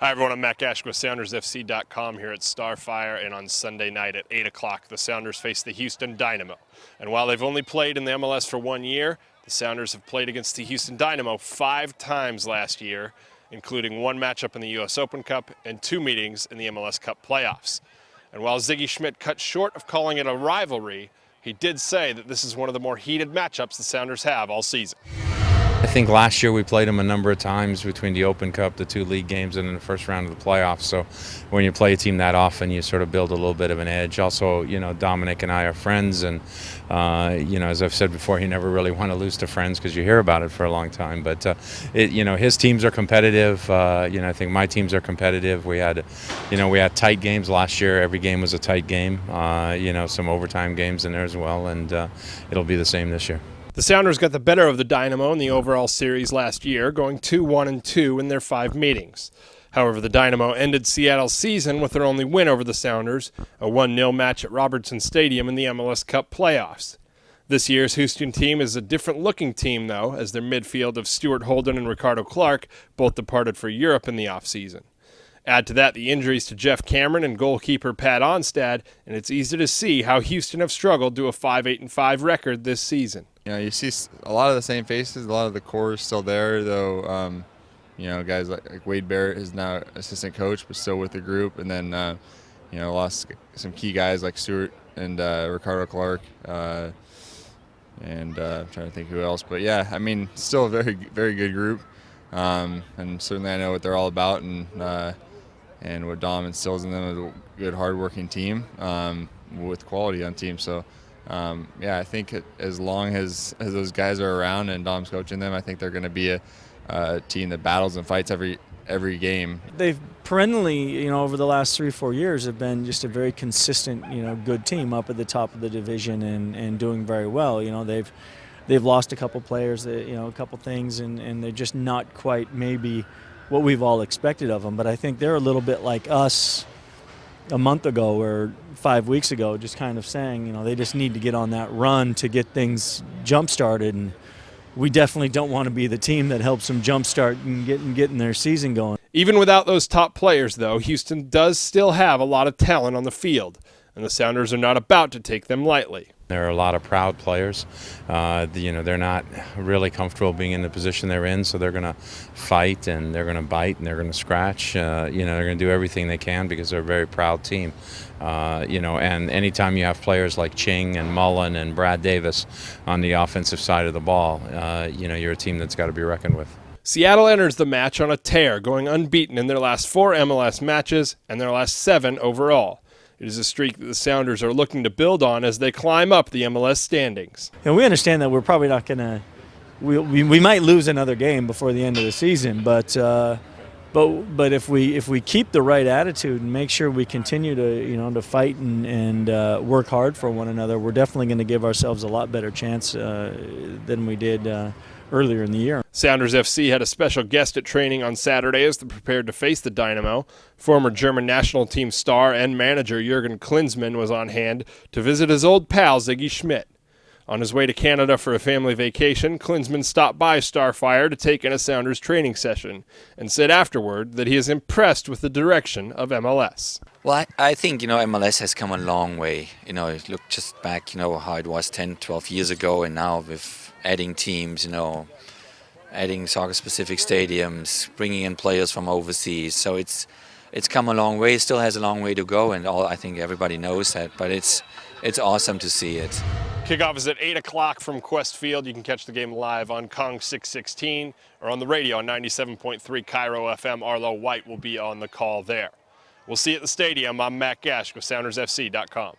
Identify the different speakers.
Speaker 1: Hi everyone, I'm Matt Gash with SoundersFC.com here at Starfire, and on Sunday night at 8 o'clock the Sounders face the Houston Dynamo. And while they've only played in the MLS for 1 year, the Sounders have played against the Houston Dynamo 5 times last year, including 1 matchup in the US Open Cup and 2 meetings in the MLS Cup playoffs. And while Ziggy Schmidt cut short of calling it a rivalry, he did say that this is one of the more heated matchups the Sounders have all season.
Speaker 2: I think last year we played them a number of times between the Open Cup, the 2 league games, and in the first round of the playoffs. So when you play a team that often, you sort of build a little bit of an edge. Also, Dominic and I are friends, and as I've said before, you never really want to lose to friends because you hear about it for a long time. But his teams are competitive. I think my teams are competitive. We had tight games last year. Every game was a tight game. Some overtime games in there as well, and it'll be the same this year.
Speaker 1: The Sounders got the better of the Dynamo in the overall series last year, going 2-1-2 in their 5 meetings. However, the Dynamo ended Seattle's season with their only win over the Sounders, a 1-0 match at Robertson Stadium in the MLS Cup playoffs. This year's Houston team is a different-looking team, though, as their midfield of Stuart Holden and Ricardo Clark both departed for Europe in the offseason. Add to that the injuries to Jeff Cameron and goalkeeper Pat Onstad, and it's easy to see how Houston have struggled to a 5-8-5 record this season.
Speaker 3: You see a lot of the same faces. A lot of the core is still there, though. Guys like Wade Barrett is now assistant coach, but still with the group. And then, lost some key guys like Stuart and Ricardo Clark, and I'm trying to think who else. But yeah, still a very, very good group, and certainly I know what they're all about, and what Dom instills in them is a good, hardworking team with quality on team. So. I think as long as those guys are around and Dom's coaching them, I think they're going to be a team that battles and fights every game.
Speaker 4: They've perennially, over the last 3-4 years, have been just a very consistent, good team up at the top of the division and doing very well. They've lost a couple players, a couple things, and they're just not quite maybe what we've all expected of them. But I think they're a little bit like us a month ago or 5 weeks ago, just kind of saying, they just need to get on that run to get things jump-started, and we definitely don't want to be the team that helps them jump-start and getting their season going.
Speaker 1: Even without those top players, though, Houston does still have a lot of talent on the field, and the Sounders are not about to take them lightly.
Speaker 2: There are a lot of proud players. They're not really comfortable being in the position they're in, so they're going to fight and they're going to bite and they're going to scratch. They're going to do everything they can because they're a very proud team. And anytime you have players like Ching and Mullen and Brad Davis on the offensive side of the ball, you're a team that's got to be reckoned with.
Speaker 1: Seattle enters the match on a tear, going unbeaten in their last 4 MLS matches and their last 7 overall. It is a streak that the Sounders are looking to build on as they climb up the MLS standings.
Speaker 4: And we understand that we're probably not going to we might lose another game before the end of the season, but if we keep the right attitude and make sure we continue to fight and work hard for one another, we're definitely going to give ourselves a lot better chance than we did earlier in the year.
Speaker 1: Sounders FC had a special guest at training on Saturday as they prepared to face the Dynamo. Former German national team star and manager Jurgen Klinsmann was on hand to visit his old pal Ziggy Schmidt. On his way to Canada for a family vacation, Klinsmann stopped by Starfire to take in a Sounders training session and said afterward that he is impressed with the direction of MLS.
Speaker 5: Well, I think, MLS has come a long way. Look just back, how it was 10, 12 years ago, and now with adding teams, adding soccer-specific stadiums, bringing in players from overseas. So it's come a long way. It still has a long way to go, and I think everybody knows that. But it's awesome to see it.
Speaker 1: Kickoff is at 8 o'clock from Quest Field. You can catch the game live on Kong 616 or on the radio on 97.3 Cairo FM. Arlo White will be on the call there. We'll see you at the stadium. I'm Matt Gash with SoundersFC.com.